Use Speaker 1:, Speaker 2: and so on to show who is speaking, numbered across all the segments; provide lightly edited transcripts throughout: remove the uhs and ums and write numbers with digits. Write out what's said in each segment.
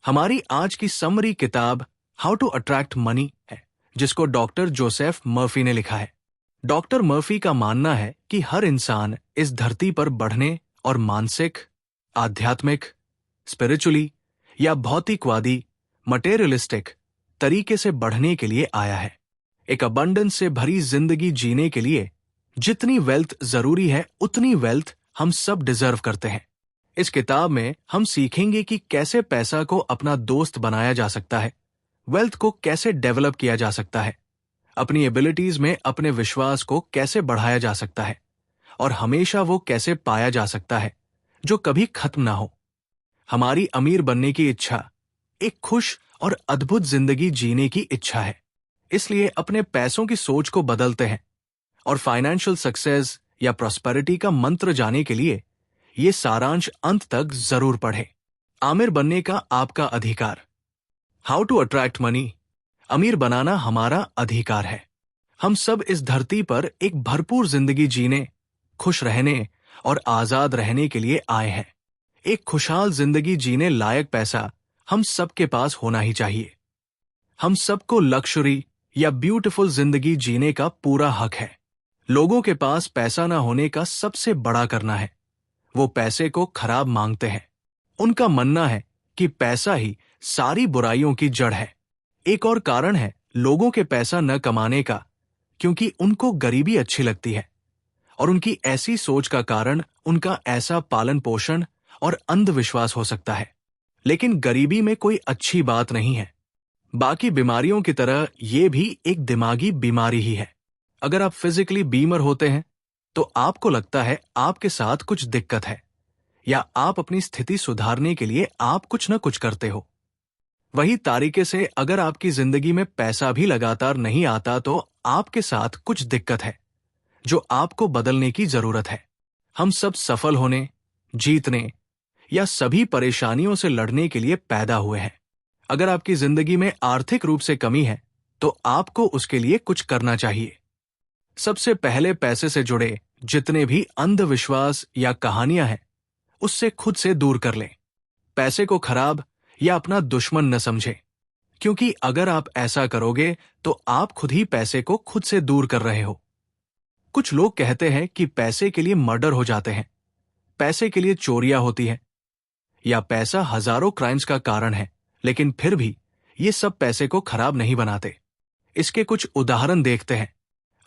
Speaker 1: हमारी आज की समरी किताब हाउ टू अट्रैक्ट मनी है, जिसको डॉक्टर जोसेफ मर्फी ने लिखा है। डॉक्टर मर्फी का मानना है कि हर इंसान इस धरती पर बढ़ने और मानसिक, आध्यात्मिक, स्पिरिचुअली या भौतिकवादी, मटेरियलिस्टिक तरीके से बढ़ने के लिए आया है। एक अबंडेंस से भरी जिंदगी जीने के लिए जितनी वेल्थ जरूरी है उतनी वेल्थ हम सब डिजर्व करते हैं। इस किताब में हम सीखेंगे कि कैसे पैसा को अपना दोस्त बनाया जा सकता है, वेल्थ को कैसे डेवलप किया जा सकता है, अपनी एबिलिटीज में अपने विश्वास को कैसे बढ़ाया जा सकता है और हमेशा वो कैसे पाया जा सकता है जो कभी खत्म ना हो। हमारी अमीर बनने की इच्छा एक खुश और अद्भुत जिंदगी जीने की इच्छा है, इसलिए अपने पैसों की सोच को बदलते हैं और फाइनेंशियल सक्सेस या प्रॉस्पेरिटी का मंत्र जाने के लिए ये सारांश अंत तक जरूर पढ़ें। आमिर बनने का आपका अधिकार। How to attract money. अमीर बनाना हमारा अधिकार है। हम सब इस धरती पर एक भरपूर जिंदगी जीने, खुश रहने और आजाद रहने के लिए आए हैं। एक खुशहाल जिंदगी जीने लायक पैसा हम सबके पास होना ही चाहिए। हम सबको लक्ष्युरी या ब्यूटीफुल जिंदगी जीने का पूरा हक है। लोगों के पास पैसा ना होने का सबसे बड़ा करना है, वो पैसे को खराब मांगते हैं। उनका मानना है कि पैसा ही सारी बुराइयों की जड़ है। एक और कारण है लोगों के पैसा न कमाने का, क्योंकि उनको गरीबी अच्छी लगती है और उनकी ऐसी सोच का कारण उनका ऐसा पालन पोषण और अंधविश्वास हो सकता है। लेकिन गरीबी में कोई अच्छी बात नहीं है। बाकी बीमारियों की तरह ये भी एक दिमागी बीमारी ही है। अगर आप फिजिकली बीमार होते हैं तो आपको लगता है आपके साथ कुछ दिक्कत है या आप अपनी स्थिति सुधारने के लिए आप कुछ न कुछ करते हो। वही तरीके से अगर आपकी जिंदगी में पैसा भी लगातार नहीं आता तो आपके साथ कुछ दिक्कत है जो आपको बदलने की जरूरत है। हम सब सफल होने, जीतने या सभी परेशानियों से लड़ने के लिए पैदा हुए हैं। अगर आपकी जिंदगी में आर्थिक रूप से कमी है तो आपको उसके लिए कुछ करना चाहिए। सबसे पहले पैसे से जुड़े जितने भी अंधविश्वास या कहानियां हैं उससे खुद से दूर कर लें। पैसे को खराब या अपना दुश्मन न समझें, क्योंकि अगर आप ऐसा करोगे तो आप खुद ही पैसे को खुद से दूर कर रहे हो। कुछ लोग कहते हैं कि पैसे के लिए मर्डर हो जाते हैं, पैसे के लिए चोरियां होती हैं या पैसा हजारों क्राइम्स का कारण है, लेकिन फिर भी ये सब पैसे को खराब नहीं बनाते। इसके कुछ उदाहरण देखते हैं।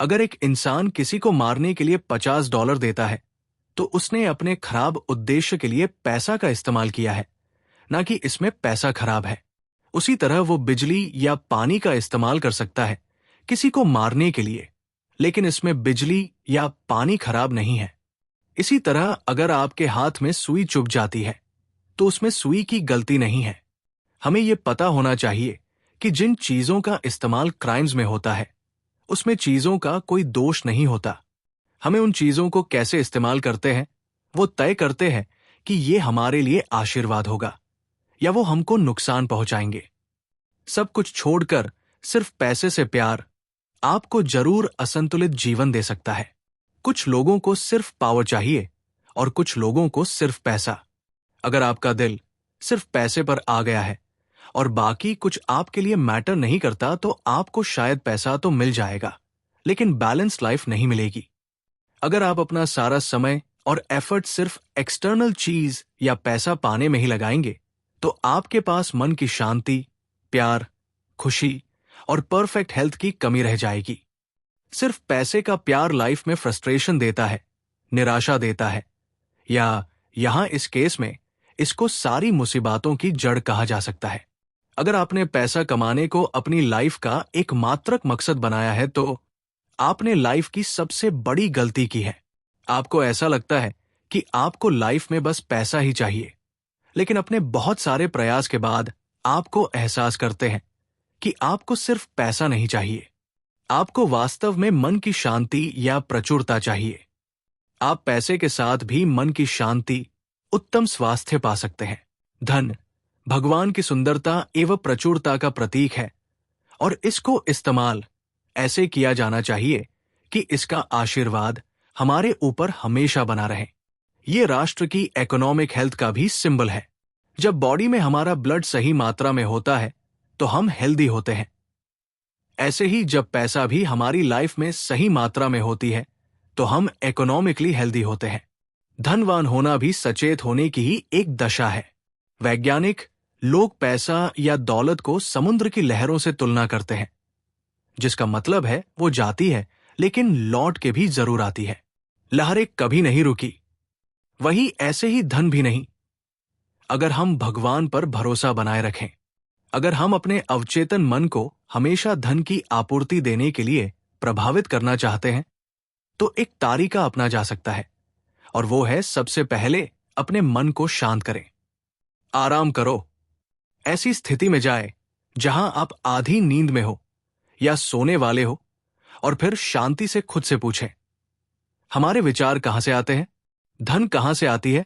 Speaker 1: अगर एक इंसान किसी को मारने के लिए $50 देता है तो उसने अपने खराब उद्देश्य के लिए पैसा का इस्तेमाल किया है, ना कि इसमें पैसा खराब है। उसी तरह वो बिजली या पानी का इस्तेमाल कर सकता है किसी को मारने के लिए, लेकिन इसमें बिजली या पानी खराब नहीं है। इसी तरह अगर आपके हाथ में सुई चुभ जाती है तो उसमें सुई की गलती नहीं है। हमें ये पता होना चाहिए कि जिन चीजों का इस्तेमाल क्राइम्स में होता है उसमें चीजों का कोई दोष नहीं होता। हमें उन चीजों को कैसे इस्तेमाल करते हैं वो तय करते हैं कि ये हमारे लिए आशीर्वाद होगा या वो हमको नुकसान पहुंचाएंगे। सब कुछ छोड़कर सिर्फ पैसे से प्यार आपको जरूर असंतुलित जीवन दे सकता है। कुछ लोगों को सिर्फ पावर चाहिए और कुछ लोगों को सिर्फ पैसा। अगर आपका दिल सिर्फ पैसे पर आ गया है और बाकी कुछ आपके लिए मैटर नहीं करता तो आपको शायद पैसा तो मिल जाएगा, लेकिन बैलेंस लाइफ नहीं मिलेगी। अगर आप अपना सारा समय और एफर्ट सिर्फ एक्सटर्नल चीज या पैसा पाने में ही लगाएंगे तो आपके पास मन की शांति, प्यार, खुशी और परफेक्ट हेल्थ की कमी रह जाएगी। सिर्फ पैसे का प्यार लाइफ में फ्रस्ट्रेशन देता है, निराशा देता है, या यहां इस केस में इसको सारी मुसीबतों की जड़ कहा जा सकता है। अगर आपने पैसा कमाने को अपनी लाइफ का एक मात्रक मकसद बनाया है तो आपने लाइफ की सबसे बड़ी गलती की है। आपको ऐसा लगता है कि आपको लाइफ में बस पैसा ही चाहिए, लेकिन अपने बहुत सारे प्रयास के बाद आपको एहसास करते हैं कि आपको सिर्फ पैसा नहीं चाहिए, आपको वास्तव में मन की शांति या प्रचुरता चाहिए। आप पैसे के साथ भी मन की शांति, उत्तम स्वास्थ्य पा सकते हैं। धन भगवान की सुंदरता एवं प्रचुरता का प्रतीक है और इसको इस्तेमाल ऐसे किया जाना चाहिए कि इसका आशीर्वाद हमारे ऊपर हमेशा बना रहे। ये राष्ट्र की इकोनॉमिक हेल्थ का भी सिंबल है। जब बॉडी में हमारा ब्लड सही मात्रा में होता है तो हम हेल्दी होते हैं। ऐसे ही जब पैसा भी हमारी लाइफ में सही मात्रा में होती है तो हम इकोनॉमिकली हेल्दी होते हैं। धनवान होना भी सचेत होने की ही एक दशा है। वैज्ञानिक लोग पैसा या दौलत को समुद्र की लहरों से तुलना करते हैं, जिसका मतलब है वो जाती है लेकिन लौट के भी जरूर आती है। लहरें कभी नहीं रुकी, वही ऐसे ही धन भी नहीं। अगर हम भगवान पर भरोसा बनाए रखें, अगर हम अपने अवचेतन मन को हमेशा धन की आपूर्ति देने के लिए प्रभावित करना चाहते हैं, तो एक तरीका अपना जा सकता है, और वो है सबसे पहले अपने मन को शांत करें। आराम करो। ऐसी स्थिति में जाए जहां आप आधी नींद में हो या सोने वाले हो, और फिर शांति से खुद से पूछें, हमारे विचार कहां से आते हैं? धन कहां से आती है?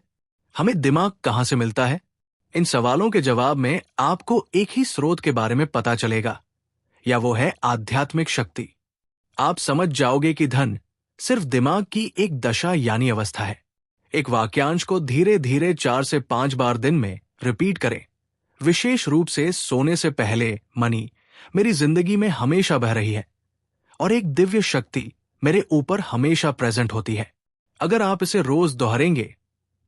Speaker 1: हमें दिमाग कहां से मिलता है? इन सवालों के जवाब में आपको एक ही स्रोत के बारे में पता चलेगा, या वो है आध्यात्मिक शक्ति। आप समझ जाओगे कि धन सिर्फ दिमाग की एक दशा यानी अवस्था है। एक वाक्यांश को धीरे धीरे 4 से 5 बार दिन में रिपीट करें। विशेष रूप से सोने से पहले, मनी मेरी जिंदगी में हमेशा बह रही है और एक दिव्य शक्ति मेरे ऊपर हमेशा प्रेजेंट होती है। अगर आप इसे रोज दोहराएंगे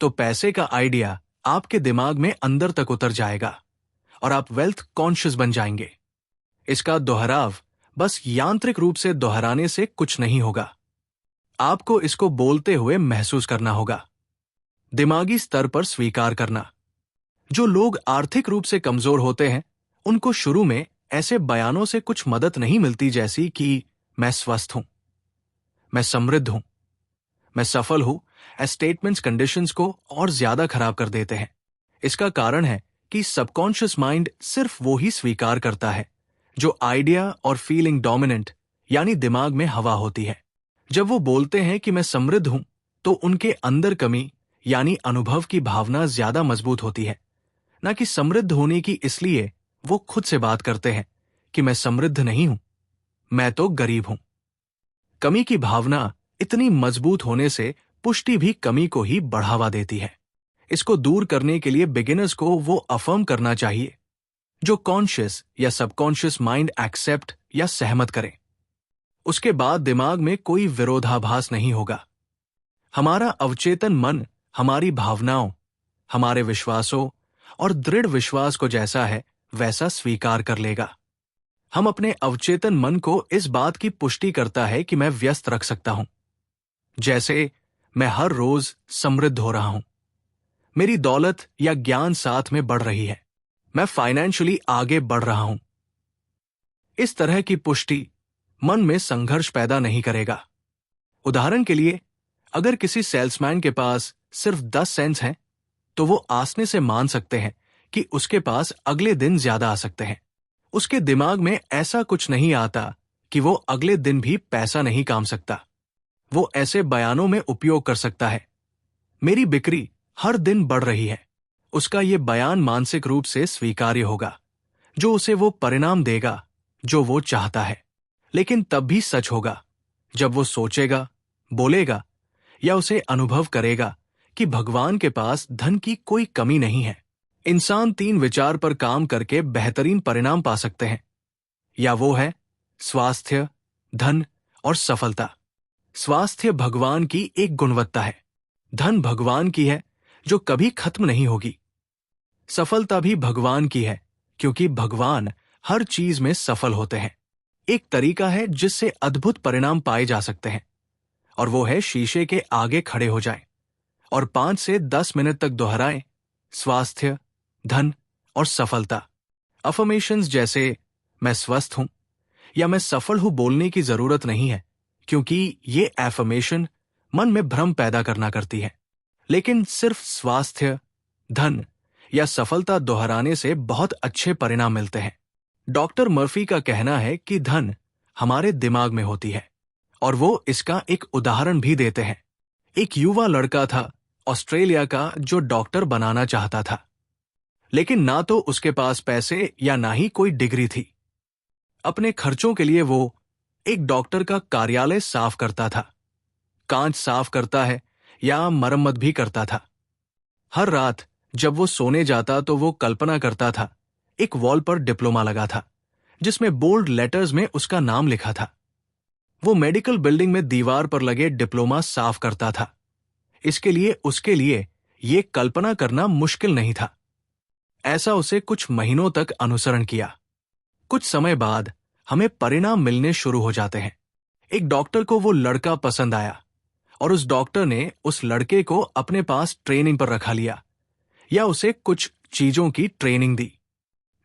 Speaker 1: तो पैसे का आइडिया आपके दिमाग में अंदर तक उतर जाएगा और आप वेल्थ कॉन्शियस बन जाएंगे। इसका दोहराव बस यांत्रिक रूप से दोहराने से कुछ नहीं होगा। आपको इसको बोलते हुए महसूस करना होगा, दिमागी स्तर पर स्वीकार करना। जो लोग आर्थिक रूप से कमजोर होते हैं, उनको शुरू में ऐसे बयानों से कुछ मदद नहीं मिलती, जैसी कि मैं स्वस्थ हूं, मैं समृद्ध हूं, मैं सफल हूं। स्टेटमेंट्स कंडीशंस को और ज्यादा खराब कर देते हैं। इसका कारण है कि सबकॉन्शियस माइंड सिर्फ वो ही स्वीकार करता है जो आइडिया और फीलिंग डोमिनेंट यानी दिमाग में हवा होती है। जब वो बोलते हैं कि मैं समृद्ध हूं, तो उनके अंदर कमी यानी अनुभव की भावना ज्यादा मजबूत होती है, ना कि समृद्ध होने की। इसलिए वो खुद से बात करते हैं कि मैं समृद्ध नहीं हूं, मैं तो गरीब हूं। कमी की भावना इतनी मजबूत होने से पुष्टि भी कमी को ही बढ़ावा देती है। इसको दूर करने के लिए बिगिनर्स को वो अफर्म करना चाहिए जो कॉन्शियस या सबकॉन्शियस माइंड एक्सेप्ट या सहमत करे। उसके बाद दिमाग में कोई विरोधाभास नहीं होगा। हमारा अवचेतन मन हमारी भावनाओं, हमारे विश्वासों और दृढ़ विश्वास को जैसा है वैसा स्वीकार कर लेगा। हम अपने अवचेतन मन को इस बात की पुष्टि करता है कि मैं व्यस्त रख सकता हूं, जैसे मैं हर रोज समृद्ध हो रहा हूं, मेरी दौलत या ज्ञान साथ में बढ़ रही है, मैं फाइनेंशियली आगे बढ़ रहा हूं। इस तरह की पुष्टि मन में संघर्ष पैदा नहीं करेगा। उदाहरण के लिए, अगर किसी सेल्समैन के पास सिर्फ 10 सेंट्स हैं, तो वो आसने से मान सकते हैं कि उसके पास अगले दिन ज्यादा आ सकते हैं। उसके दिमाग में ऐसा कुछ नहीं आता कि वो अगले दिन भी पैसा नहीं काम सकता। वो ऐसे बयानों में उपयोग कर सकता है, मेरी बिक्री हर दिन बढ़ रही है। उसका ये बयान मानसिक रूप से स्वीकार्य होगा, जो उसे वो परिणाम देगा जो वो चाहता है, लेकिन तब भी सच होगा जब वो सोचेगा, बोलेगा या उसे अनुभव करेगा कि भगवान के पास धन की कोई कमी नहीं है। इंसान 3 विचार पर काम करके बेहतरीन परिणाम पा सकते हैं, या वो है स्वास्थ्य, धन और सफलता। स्वास्थ्य भगवान की एक गुणवत्ता है, धन भगवान की है जो कभी खत्म नहीं होगी। सफलता भी भगवान की है, क्योंकि भगवान हर चीज में सफल होते हैं। एक तरीका है जिससे अद्भुत परिणाम पाए जा सकते हैं, और वो है शीशे के आगे खड़े हो जाएं और 5 से 10 मिनट तक दोहराएं, स्वास्थ्य, धन और सफलता। अफर्मेशंस जैसे मैं स्वस्थ हूं या मैं सफल हूं बोलने की जरूरत नहीं है, क्योंकि ये एफर्मेशन मन में भ्रम पैदा करना करती है। लेकिन सिर्फ स्वास्थ्य, धन या सफलता दोहराने से बहुत अच्छे परिणाम मिलते हैं। डॉक्टर मर्फी का कहना है कि धन हमारे दिमाग में होती है, और वो इसका एक उदाहरण भी देते हैं। एक युवा लड़का था ऑस्ट्रेलिया का जो डॉक्टर बनाना चाहता था, लेकिन ना तो उसके पास पैसे या ना ही कोई डिग्री थी। अपने खर्चों के लिए वो एक डॉक्टर का कार्यालय साफ करता था, कांच साफ करता है या मरम्मत भी करता था। हर रात जब वो सोने जाता तो वो कल्पना करता था, एक वॉल पर डिप्लोमा लगा था जिसमें बोल्ड लेटर्स में उसका नाम लिखा था। वो मेडिकल बिल्डिंग में दीवार पर लगे डिप्लोमा साफ करता था। इसके लिए उसके लिए ये कल्पना करना मुश्किल नहीं था। ऐसा उसे कुछ महीनों तक अनुसरण किया। कुछ समय बाद हमें परिणाम मिलने शुरू हो जाते हैं। एक डॉक्टर को वो लड़का पसंद आया और उस डॉक्टर ने उस लड़के को अपने पास ट्रेनिंग पर रखा लिया या उसे कुछ चीजों की ट्रेनिंग दी।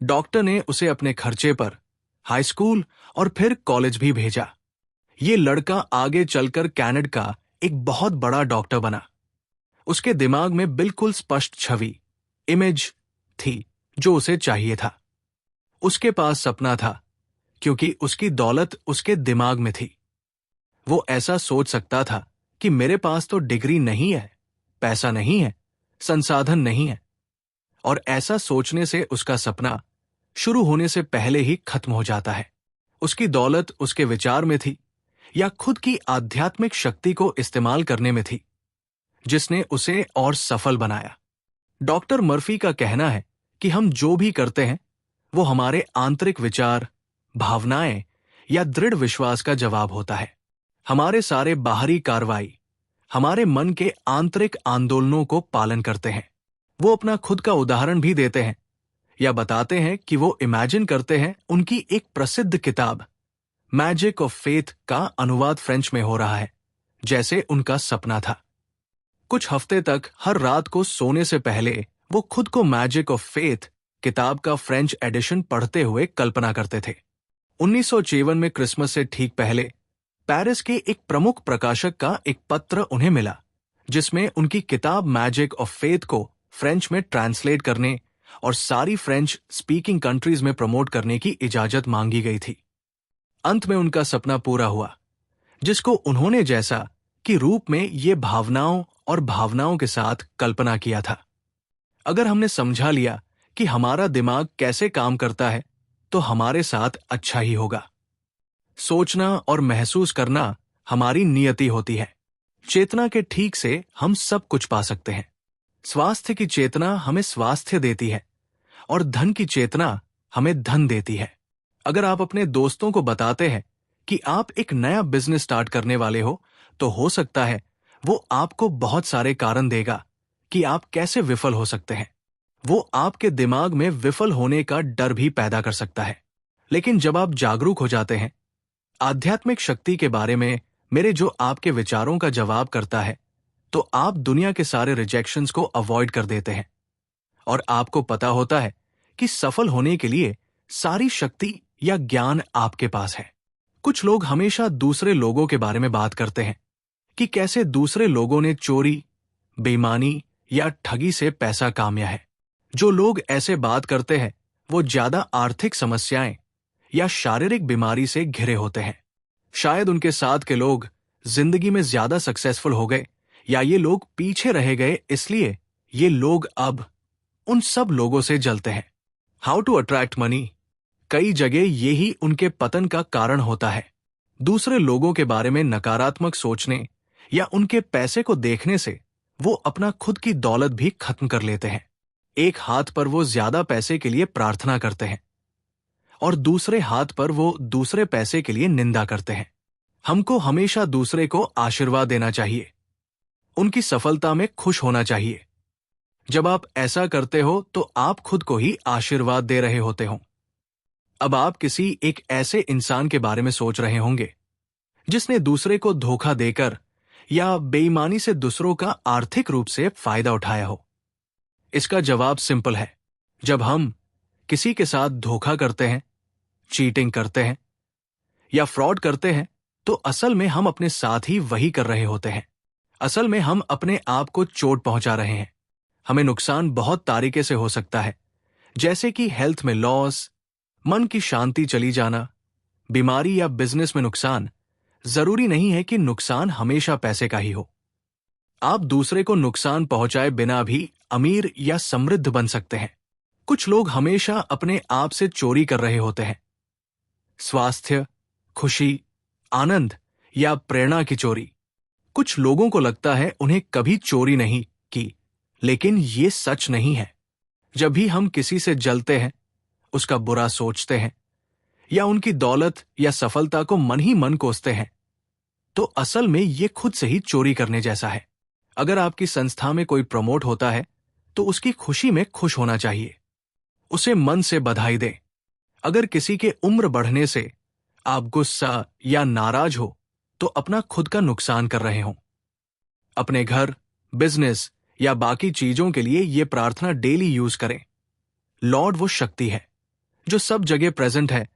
Speaker 1: डॉक्टर ने उसे अपने खर्चे पर हाई स्कूल और फिर कॉलेज भी भेजा। ये लड़का आगे चलकर कैनेडा का एक बहुत बड़ा डॉक्टर बना। उसके दिमाग में बिल्कुल स्पष्ट छवि, इमेज थी जो उसे चाहिए था। उसके पास सपना था क्योंकि उसकी दौलत उसके दिमाग में थी। वो ऐसा सोच सकता था कि मेरे पास तो डिग्री नहीं है, पैसा नहीं है, संसाधन नहीं है, और ऐसा सोचने से उसका सपना शुरू होने से पहले ही खत्म हो जाता है। उसकी दौलत उसके विचार में थी या खुद की आध्यात्मिक शक्ति को इस्तेमाल करने में थी, जिसने उसे और सफल बनाया। डॉक्टर मर्फी का कहना है कि हम जो भी करते हैं वो हमारे आंतरिक विचार, भावनाएं या दृढ़ विश्वास का जवाब होता है। हमारे सारे बाहरी कार्रवाई हमारे मन के आंतरिक आंदोलनों को पालन करते हैं। वो अपना खुद का उदाहरण भी देते हैं या बताते हैं कि वो इमेजिन करते हैं उनकी एक प्रसिद्ध किताब मैजिक ऑफ फेथ का अनुवाद फ्रेंच में हो रहा है, जैसे उनका सपना था। कुछ हफ्ते तक हर रात को सोने से पहले वो खुद को मैजिक ऑफ फेथ किताब का फ्रेंच एडिशन पढ़ते हुए कल्पना करते थे। 1954 में क्रिसमस से ठीक पहले पेरिस के एक प्रमुख प्रकाशक का एक पत्र उन्हें मिला, जिसमें उनकी किताब मैजिक ऑफ फेथ को फ्रेंच में ट्रांसलेट करने और सारी फ्रेंच स्पीकिंग कंट्रीज में प्रमोट करने की इजाजत मांगी गई थी। अंत में उनका सपना पूरा हुआ, जिसको उन्होंने जैसा कि रूप में ये भावनाओं और भावनाओं के साथ कल्पना किया था। अगर हमने समझा लिया कि हमारा दिमाग कैसे काम करता है तो हमारे साथ अच्छा ही होगा। सोचना और महसूस करना हमारी नियति होती है। चेतना के ठीक से हम सब कुछ पा सकते हैं। स्वास्थ्य की चेतना हमें स्वास्थ्य देती है और धन की चेतना हमें धन देती है। अगर आप अपने दोस्तों को बताते हैं कि आप एक नया बिजनेस स्टार्ट करने वाले हो हो सकता है वो आपको बहुत सारे कारण देगा कि आप कैसे विफल हो सकते हैं। वो आपके दिमाग में विफल होने का डर भी पैदा कर सकता है। लेकिन जब आप जागरूक हो जाते हैं आध्यात्मिक शक्ति के बारे में, मेरे जो आपके विचारों का जवाब करता है, तो आप दुनिया के सारे रिजेक्शंस को अवॉइड कर देते हैं और आपको पता होता है कि सफल होने के लिए सारी शक्ति या ज्ञान आपके पास है। कुछ लोग हमेशा दूसरे लोगों के बारे में बात करते हैं कि कैसे दूसरे लोगों ने चोरी, बेईमानी या ठगी से पैसा कामया है। जो लोग ऐसे बात करते हैं वो ज्यादा आर्थिक समस्याएं या शारीरिक बीमारी से घिरे होते हैं। शायद उनके साथ के लोग जिंदगी में ज्यादा सक्सेसफुल हो गए या ये लोग पीछे रह गए, इसलिए ये लोग अब उन सब लोगों से जलते हैं। हाउ टू अट्रैक्ट मनी, कई जगह यही उनके पतन का कारण होता है। दूसरे लोगों के बारे में नकारात्मक सोचने या उनके पैसे को देखने से वो अपना खुद की दौलत भी खत्म कर लेते हैं। एक हाथ पर वो ज्यादा पैसे के लिए प्रार्थना करते हैं और दूसरे हाथ पर वो दूसरे पैसे के लिए निंदा करते हैं। हमको हमेशा दूसरे को आशीर्वाद देना चाहिए, उनकी सफलता में खुश होना चाहिए। जब आप ऐसा करते हो तो आप खुद को ही आशीर्वाद दे रहे होते हो। अब आप किसी एक ऐसे इंसान के बारे में सोच रहे होंगे जिसने दूसरे को धोखा देकर या बेईमानी से दूसरों का आर्थिक रूप से फायदा उठाया हो। इसका जवाब सिंपल है। जब हम किसी के साथ धोखा करते हैं, चीटिंग करते हैं या फ्रॉड करते हैं तो असल में हम अपने साथ ही वही कर रहे होते हैं। असल में हम अपने आप को चोट पहुंचा रहे हैं। हमें नुकसान बहुत तरीके से हो सकता है, जैसे कि हेल्थ में लॉस, मन की शांति चली जाना, बीमारी या बिजनेस में नुकसान। जरूरी नहीं है कि नुकसान हमेशा पैसे का ही हो। आप दूसरे को नुकसान पहुंचाए बिना भी अमीर या समृद्ध बन सकते हैं। कुछ लोग हमेशा अपने आप से चोरी कर रहे होते हैं। स्वास्थ्य, खुशी, आनंद या प्रेरणा की चोरी। कुछ लोगों को लगता है उन्हें कभी चोरी नहीं की, लेकिन ये सच नहीं है। जब भी हम किसी से जलते हैं, उसका बुरा सोचते हैं या उनकी दौलत या सफलता को मन ही मन कोसते हैं, तो असल में ये खुद से ही चोरी करने जैसा है। अगर आपकी संस्था में कोई प्रमोट होता है तो उसकी खुशी में खुश होना चाहिए, उसे मन से बधाई दें। अगर किसी के उम्र बढ़ने से आप गुस्सा या नाराज हो तो अपना खुद का नुकसान कर रहे हो। अपने घर, बिजनेस या बाकी चीजों के लिए ये प्रार्थना डेली यूज करें। लॉर्ड वो शक्ति है जो सब जगह प्रेजेंट है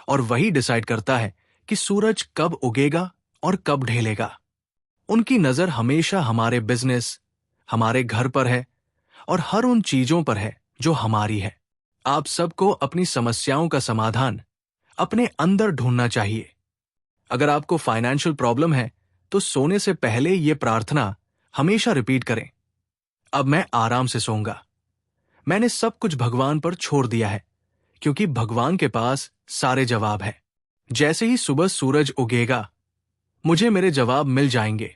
Speaker 1: और वही डिसाइड करता है कि सूरज कब उगेगा और कब ढलेगा। उनकी नजर हमेशा हमारे बिजनेस, हमारे घर पर है और हर उन चीजों पर है जो हमारी है। आप सबको अपनी समस्याओं का समाधान अपने अंदर ढूंढना चाहिए। अगर आपको फाइनेंशियल प्रॉब्लम है तो सोने से पहले यह प्रार्थना हमेशा रिपीट करें। अब मैं आराम से सोऊंगा। मैंने सब कुछ भगवान पर छोड़ दिया है, क्योंकि भगवान के पास सारे जवाब है। जैसे ही सुबह सूरज उगेगा, मुझे मेरे जवाब मिल जाएंगे,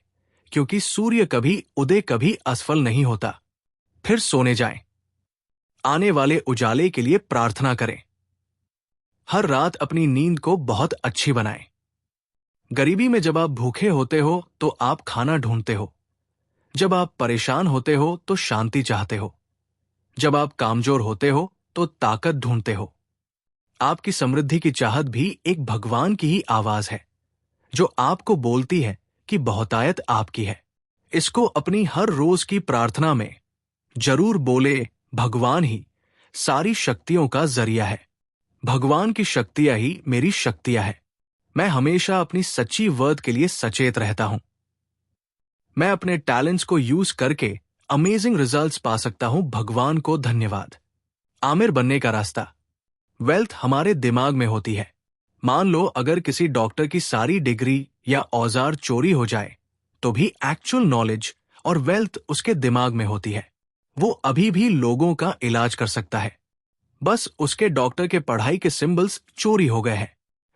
Speaker 1: क्योंकि सूर्य कभी उदय कभी असफल नहीं होता। फिर सोने जाएं। आने वाले उजाले के लिए प्रार्थना करें। हर रात अपनी नींद को बहुत अच्छी बनाएं। गरीबी में जब आप भूखे होते हो तो आप खाना ढूंढते हो। जब आप परेशान होते हो तो शांति चाहते हो। जब आप कामजोर होते हो तो ताकत ढूंढते हो। आपकी समृद्धि की चाहत भी एक भगवान की ही आवाज है, जो आपको बोलती है कि बहुतायत आपकी है। इसको अपनी हर रोज की प्रार्थना में जरूर बोले। भगवान ही सारी शक्तियों का जरिया है। भगवान की शक्तियां ही मेरी शक्तियां है। मैं हमेशा अपनी सच्ची वर्थ के लिए सचेत रहता हूं। मैं अपने टैलेंट्स को यूज करके अमेजिंग रिजल्ट्स पा सकता हूं। भगवान को धन्यवाद। आमिर बनने का रास्ता। वेल्थ हमारे दिमाग में होती है। मान लो अगर किसी डॉक्टर की सारी डिग्री या औजार चोरी हो जाए, तो भी एक्चुअल नॉलेज और वेल्थ उसके दिमाग में होती है। वो अभी भी लोगों का इलाज कर सकता है। बस उसके डॉक्टर के पढ़ाई के सिंबल्स चोरी हो गए हैं,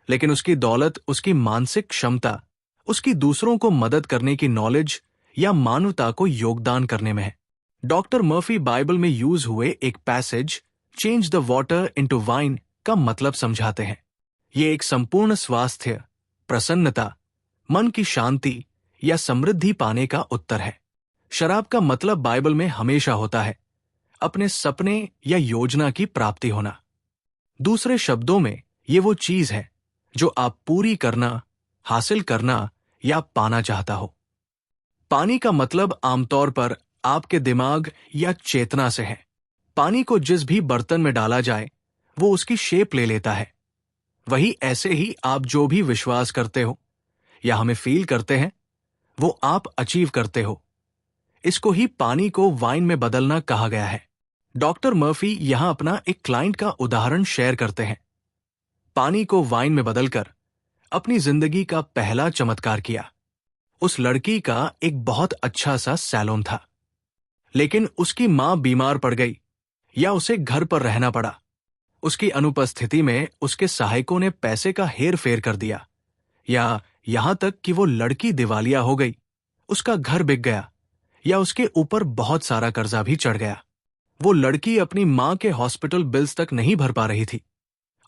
Speaker 1: लेकिन उसकी दौलत, उसकी मानसिक क्षमता, उसकी दूसरों को मदद करने की नॉलेज या मानवता को योगदान करने में है। डॉक्टर मर्फी बाइबल में यूज हुए एक passage change the water into wine का मतलब समझाते हैं। ये एक संपूर्ण स्वास्थ्य, प्रसन्नता, मन की शांति या समृद्धि पाने का उत्तर है। शराब का मतलब बाइबल में हमेशा होता है अपने सपने या योजना की प्राप्ति होना। दूसरे शब्दों में ये वो चीज है जो आप पूरी करना, हासिल करना या पाना चाहता हो। पानी का मतलब आमतौर पर आपके दिमाग या चेतना से है। पानी को जिस भी बर्तन में डाला जाए वो उसकी शेप ले लेता है। वही ऐसे ही आप जो भी विश्वास करते हो या हमें फील करते हैं, वो आप अचीव करते हो। इसको ही पानी को वाइन में बदलना कहा गया है। डॉक्टर मर्फी यहां अपना एक क्लाइंट का उदाहरण शेयर करते हैं। पानी को वाइन में बदलकर अपनी जिंदगी का पहला चमत्कार किया। उस लड़की का एक बहुत अच्छा सा सैलून था, लेकिन उसकी मां बीमार पड़ गई या उसे घर पर रहना पड़ा। उसकी अनुपस्थिति में उसके सहायकों ने पैसे का हेर फेर कर दिया, या यहां तक कि वो लड़की दिवालिया हो गई, उसका घर बिक गया या उसके ऊपर बहुत सारा कर्जा भी चढ़ गया। वो लड़की अपनी मां के हॉस्पिटल बिल्स तक नहीं भर पा रही थी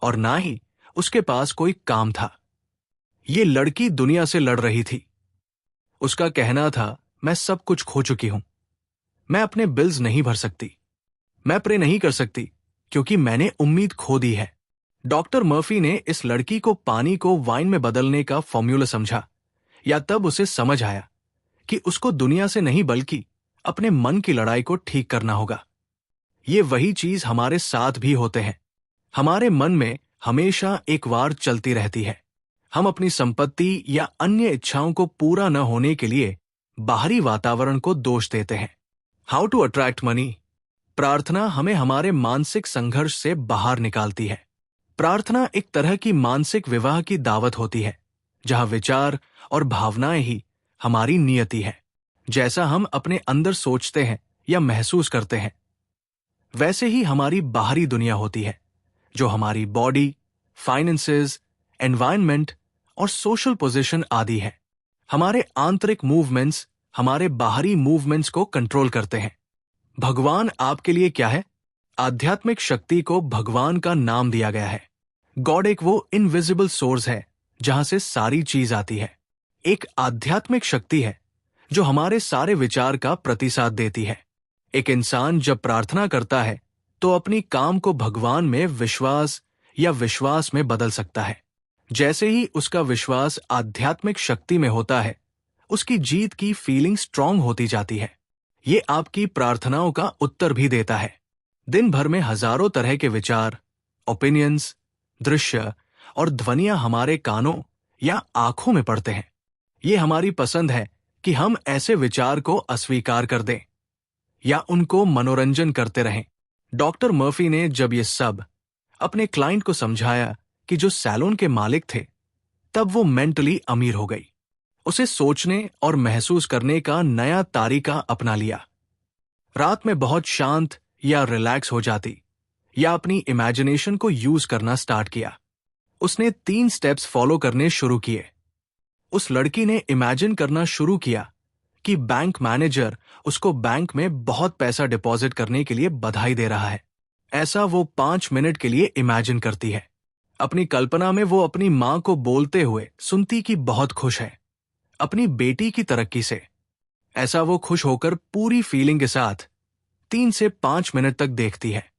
Speaker 1: और ना ही उसके पास कोई काम था। ये लड़की दुनिया से लड़ रही थी। उसका कहना था, मैं सब कुछ खो चुकी हूं। मैं अपने बिल्स नहीं भर सकती। मैं प्रे नहीं कर सकती क्योंकि मैंने उम्मीद खो दी है। डॉक्टर मर्फी ने इस लड़की को पानी को वाइन में बदलने का फॉर्मूला समझा, या तब उसे समझ आया कि उसको दुनिया से नहीं बल्कि अपने मन की लड़ाई को ठीक करना होगा। ये वही चीज हमारे साथ भी होते हैं। हमारे मन में हमेशा एक वार चलती रहती है। हम अपनी संपत्ति या अन्य इच्छाओं को पूरा न होने के लिए बाहरी वातावरण को दोष देते हैं। How to attract money. प्रार्थना हमें हमारे मानसिक संघर्ष से बाहर निकालती है। प्रार्थना एक तरह की मानसिक विवाह की दावत होती है, जहां विचार और भावनाएं ही हमारी नियति है। जैसा हम अपने अंदर सोचते हैं या महसूस करते हैं, वैसे ही हमारी बाहरी दुनिया होती है, जो हमारी बॉडी, फाइनेंसेस, एनवायरनमेंट और सोशल पोजीशन आदि है। हमारे आंतरिक मूवमेंट्स हमारे बाहरी मूवमेंट्स को कंट्रोल करते हैं। भगवान आपके लिए क्या है? आध्यात्मिक शक्ति को भगवान का नाम दिया गया है। गॉड एक वो इनविजिबल सोर्स है जहां से सारी चीज आती है। एक आध्यात्मिक शक्ति है जो हमारे सारे विचार का प्रतिसाद देती है। एक इंसान जब प्रार्थना करता है तो अपनी काम को भगवान में विश्वास या विश्वास में बदल सकता है। जैसे ही उसका विश्वास आध्यात्मिक शक्ति में होता है, उसकी जीत की फीलिंग स्ट्रांग होती जाती है। ये आपकी प्रार्थनाओं का उत्तर भी देता है। दिन भर में हजारों तरह के विचार, ओपिनियंस, दृश्य और ध्वनियां हमारे कानों या आंखों में पड़ते हैं। ये हमारी पसंद है कि हम ऐसे विचार को अस्वीकार कर दें या उनको मनोरंजन करते रहें। डॉक्टर मर्फी ने जब ये सब अपने क्लाइंट को समझाया कि जो सैलून के मालिक थे, तब वो मेंटली अमीर हो गई। उसे सोचने और महसूस करने का नया तरीका अपना लिया। रात में बहुत शांत या रिलैक्स हो जाती या अपनी इमेजिनेशन को यूज करना स्टार्ट किया। उसने 3 स्टेप्स फॉलो करने शुरू किए। उस लड़की ने इमेजिन करना शुरू किया कि बैंक मैनेजर उसको बैंक में बहुत पैसा डिपॉजिट करने के लिए बधाई दे रहा है। ऐसा वो 5 मिनट के लिए इमेजिन करती है। अपनी कल्पना में वो अपनी मां को बोलते हुए सुनती कि बहुत खुश है अपनी बेटी की तरक्की से। ऐसा वो खुश होकर पूरी फीलिंग के साथ 3 से 5 मिनट तक देखती है।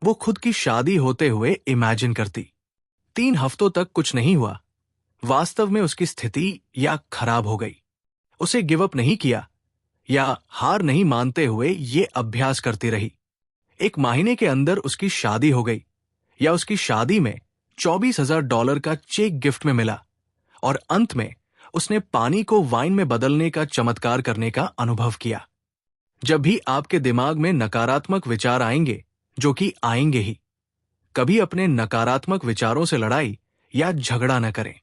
Speaker 1: वो खुद की शादी होते हुए इमेजिन करती। 3 हफ्तों तक कुछ नहीं हुआ। वास्तव में उसकी स्थिति या खराब हो गई। उसे गिव अप नहीं किया या हार नहीं मानते हुए ये अभ्यास करती रही। 1 महीने के अंदर उसकी शादी हो गई या उसकी शादी में $24,000 का चेक गिफ्ट में मिला और अंत में उसने पानी को वाइन में बदलने का चमत्कार करने का अनुभव किया। जब भी आपके दिमाग में नकारात्मक विचार आएंगे, जो कि आएंगे ही, कभी अपने नकारात्मक विचारों से लड़ाई या झगड़ा न करें।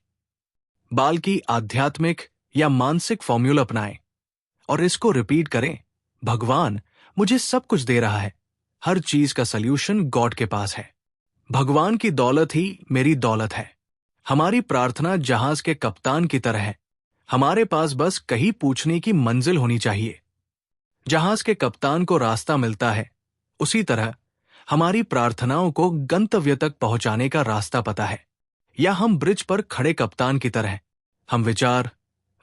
Speaker 1: बल्कि आध्यात्मिक या मानसिक फॉर्मूला अपनाएं और इसको रिपीट करें। भगवान मुझे सब कुछ दे रहा है। हर चीज का सल्यूशन गॉड के पास है। भगवान की दौलत ही मेरी दौलत है। हमारी प्रार्थना जहाज के कप्तान की तरह है। हमारे पास बस कहीं पूछने की मंजिल होनी चाहिए। जहाज के कप्तान को रास्ता मिलता है, उसी तरह हमारी प्रार्थनाओं को गंतव्य तक पहुंचाने का रास्ता पता है। या हम ब्रिज पर खड़े कप्तान की तरह। हम विचार,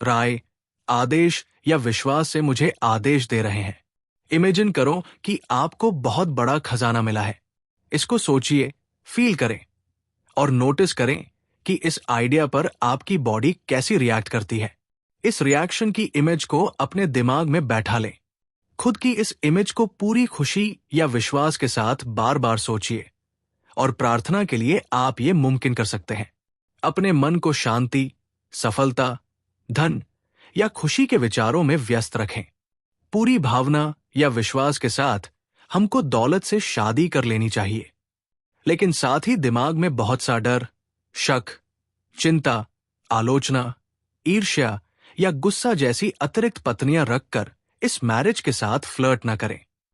Speaker 1: राय, आदेश या विश्वास से मुझे आदेश दे रहे हैं। इमेजिन करो कि आपको बहुत बड़ा खजाना मिला है। इसको सोचिए, फील करें और नोटिस करें कि इस आइडिया पर आपकी बॉडी कैसी रिएक्ट करती है। इस रिएक्शन की इमेज को अपने दिमाग में बैठा लें। खुद की इस इमेज को पूरी खुशी या विश्वास के साथ बार बार सोचिए और प्रार्थना के लिए आप ये मुमकिन कर सकते हैं। अपने मन को शांति, सफलता, धन या खुशी के विचारों में व्यस्त रखें। पूरी भावना या विश्वास के साथ हमको दौलत से शादी कर लेनी चाहिए, लेकिन साथ ही दिमाग में बहुत सा डर, शक, चिंता, आलोचना, ईर्ष्या या गुस्सा जैसी अतिरिक्त पत्नियां रखकर इस मैरिज के साथ फ्लर्ट न करें।